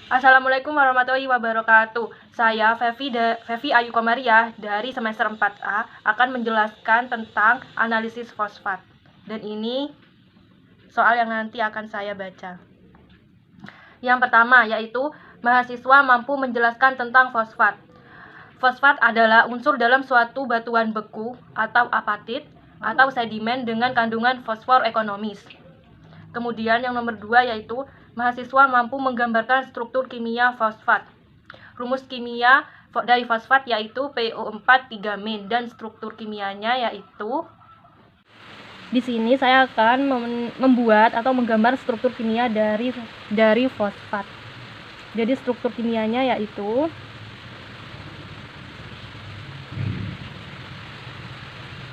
Assalamualaikum warahmatullahi wabarakatuh. Saya Fevi Ayu Komariah dari semester 4A akan menjelaskan tentang analisis fosfat. Dan ini soal yang nanti akan saya baca. Yang pertama yaitu mahasiswa mampu menjelaskan tentang fosfat. Fosfat adalah unsur dalam suatu batuan beku atau apatit atau sedimen dengan kandungan fosfor ekonomis. Kemudian yang nomor 2 yaitu mahasiswa mampu menggambarkan struktur kimia fosfat. Rumus kimia dari fosfat yaitu PO4 3-min dan struktur kimianya yaitu di sini saya akan membuat atau menggambar struktur kimia dari fosfat. Jadi struktur kimianya yaitu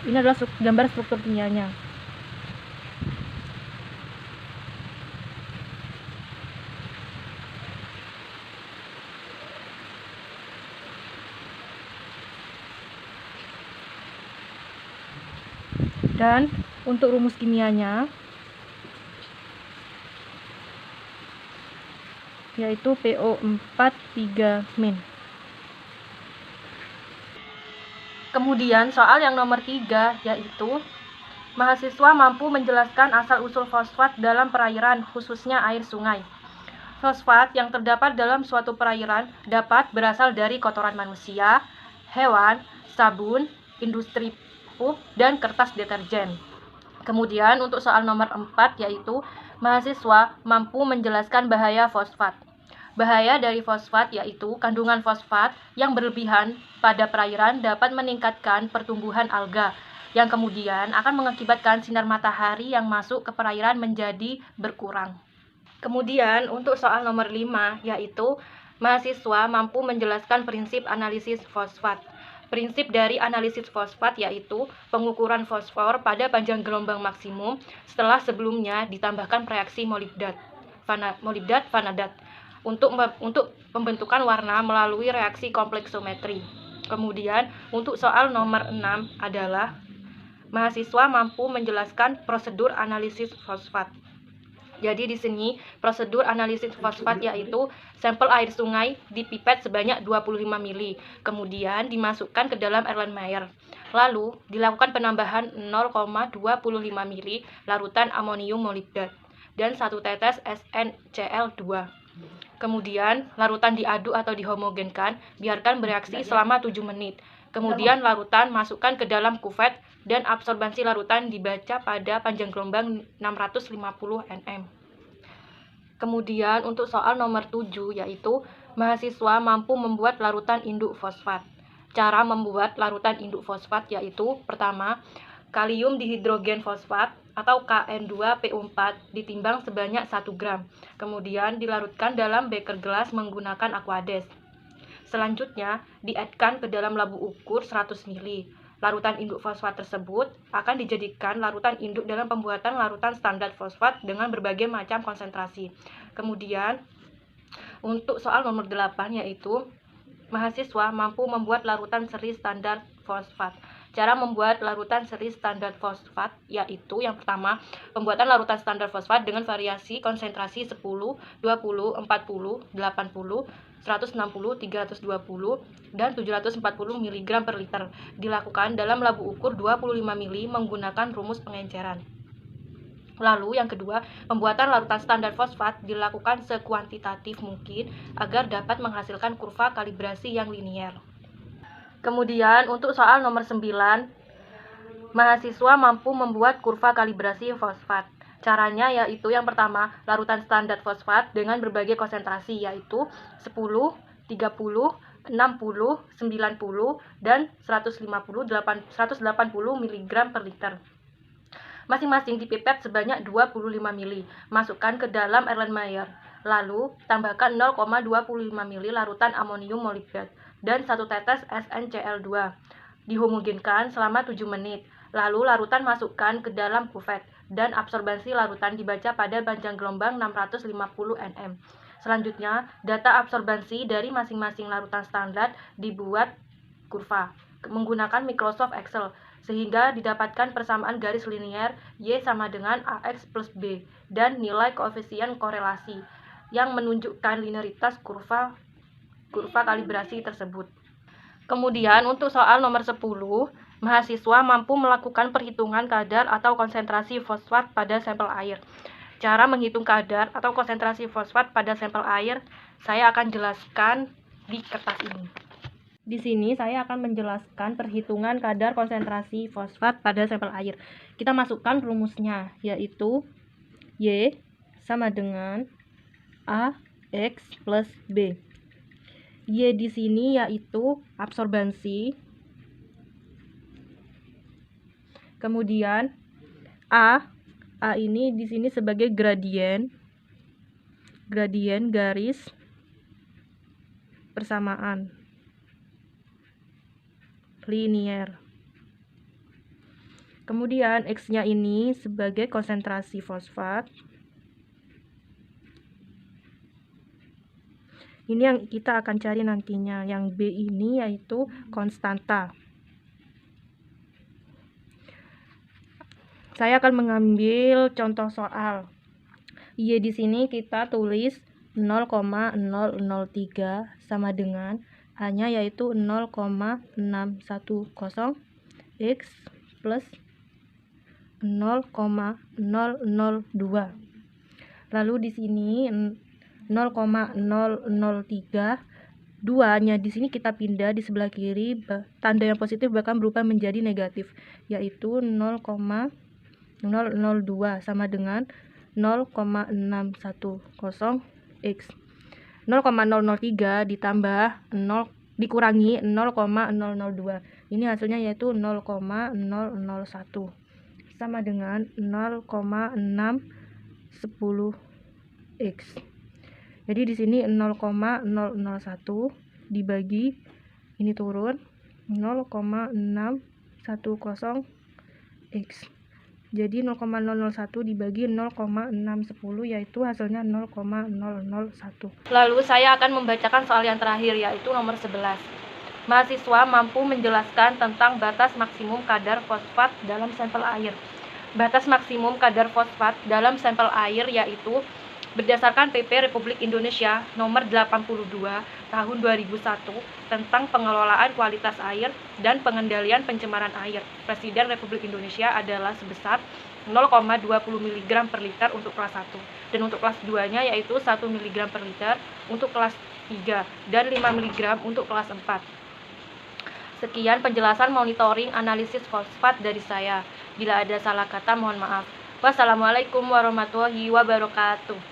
ini adalah gambar struktur kimianya. Dan untuk rumus kimianya yaitu PO4 3-min. Kemudian soal yang nomor 3 yaitu mahasiswa mampu menjelaskan asal-usul fosfat dalam perairan, khususnya air sungai. Fosfat yang terdapat dalam suatu perairan dapat berasal dari kotoran manusia, hewan, sabun, industri pulp, dan kertas deterjen. Kemudian untuk soal nomor 4 yaitu mahasiswa mampu menjelaskan bahaya fosfat. Bahaya dari fosfat yaitu kandungan fosfat yang berlebihan pada perairan dapat meningkatkan pertumbuhan alga yang kemudian akan mengakibatkan sinar matahari yang masuk ke perairan menjadi berkurang. Kemudian untuk soal nomor 5 yaitu mahasiswa mampu menjelaskan prinsip analisis fosfat. Prinsip dari analisis fosfat yaitu pengukuran fosfor pada panjang gelombang maksimum setelah sebelumnya ditambahkan reaksi molibdat vanadat untuk pembentukan warna melalui reaksi kompleksometri. Kemudian untuk soal nomor 6 adalah mahasiswa mampu menjelaskan prosedur analisis fosfat. Jadi di sini prosedur analisis fosfat yaitu sampel air sungai dipipet sebanyak 25 ml, kemudian dimasukkan ke dalam Erlenmeyer. Lalu dilakukan penambahan 0,25 ml larutan amonium molibdat dan 1 tetes SnCl2. Kemudian larutan diaduk atau dihomogenkan, biarkan bereaksi selama 7 menit. Kemudian larutan masukkan ke dalam kuvet dan absorbansi larutan dibaca pada panjang gelombang 650 nm. Kemudian untuk soal nomor 7 yaitu mahasiswa mampu membuat larutan induk fosfat. Cara membuat larutan induk fosfat yaitu pertama, kalium dihidrogen fosfat atau KN2PO4 ditimbang sebanyak 1 gram. Kemudian dilarutkan dalam beker gelas menggunakan aquades. Selanjutnya, diedkan ke dalam labu ukur 100 ml. Larutan induk fosfat tersebut akan dijadikan larutan induk dalam pembuatan larutan standar fosfat dengan berbagai macam konsentrasi. Kemudian, untuk soal nomor 8 yaitu mahasiswa mampu membuat larutan seri standar fosfat. Cara membuat larutan seri standar fosfat yaitu yang pertama, pembuatan larutan standar fosfat dengan variasi konsentrasi 10, 20, 40, 80, 160, 320, dan 740 mg per liter dilakukan dalam labu ukur 25 ml menggunakan rumus pengenceran. Lalu yang kedua, pembuatan larutan standar fosfat dilakukan sekuantitatif mungkin agar dapat menghasilkan kurva kalibrasi yang linier. Kemudian untuk soal nomor 9, mahasiswa mampu membuat kurva kalibrasi fosfat. Caranya yaitu yang pertama, larutan standar fosfat dengan berbagai konsentrasi yaitu 10, 30, 60, 90, dan 180 mg per liter. Masing-masing dipipet sebanyak 25 ml. Masukkan ke dalam Erlenmeyer. Lalu tambahkan 0,25 ml larutan amonium molibdat dan 1 tetes SnCl2. Dihomogenkan selama 7 menit. Lalu larutan masukkan ke dalam kuvet dan absorbansi larutan dibaca pada panjang gelombang 650 nm. Selanjutnya, data absorbansi dari masing-masing larutan standar dibuat kurva menggunakan Microsoft Excel sehingga didapatkan persamaan garis linier Y sama dengan AX plus B dan nilai koefisien korelasi. yang menunjukkan linearitas kurva kalibrasi tersebut. Kemudian untuk soal nomor 10, mahasiswa mampu melakukan perhitungan kadar atau konsentrasi fosfat pada sampel air. Cara menghitung kadar atau konsentrasi fosfat pada sampel air saya akan jelaskan di kertas ini. Di sini saya akan menjelaskan perhitungan kadar konsentrasi fosfat pada sampel air. Kita masukkan rumusnya, yaitu Y sama dengan AX plus B. Y di sini yaitu absorbansi. Kemudian A ini di sini sebagai gradien garis persamaan linier. Kemudian X-nya ini sebagai konsentrasi fosfat. Ini yang kita akan cari nantinya. Yang B ini yaitu konstanta. Saya akan mengambil contoh soal. Y di sini kita tulis 0,003 sama dengan A-nya yaitu 0,610 X plus 0,002. Lalu di sini 0,003 2-nya di sini kita pindah di sebelah kiri, tanda yang positif bahkan berubah menjadi negatif, yaitu 0,002 sama dengan 0,610 X. 0,003 ditambah 0 dikurangi 0,002. Ini hasilnya yaitu 0,001 sama dengan 0,610 X. Jadi di sini 0,001 dibagi ini turun 0,610 X. Jadi 0,001 dibagi 0,610 yaitu hasilnya 0,001. Lalu saya akan membacakan soal yang terakhir, yaitu nomor 11. Mahasiswa mampu menjelaskan tentang batas maksimum kadar fosfat dalam sampel air. Batas maksimum kadar fosfat dalam sampel air yaitu berdasarkan PP Republik Indonesia nomor 82 tahun 2001 tentang pengelolaan kualitas air dan pengendalian pencemaran air. Presiden Republik Indonesia adalah sebesar 0,20 mg per liter untuk kelas 1 dan untuk kelas 2-nya yaitu 1 mg per liter untuk kelas 3 dan 5 mg untuk kelas 4. Sekian penjelasan monitoring analisis fosfat dari saya. Bila ada salah kata mohon maaf. Wassalamualaikum warahmatullahi wabarakatuh.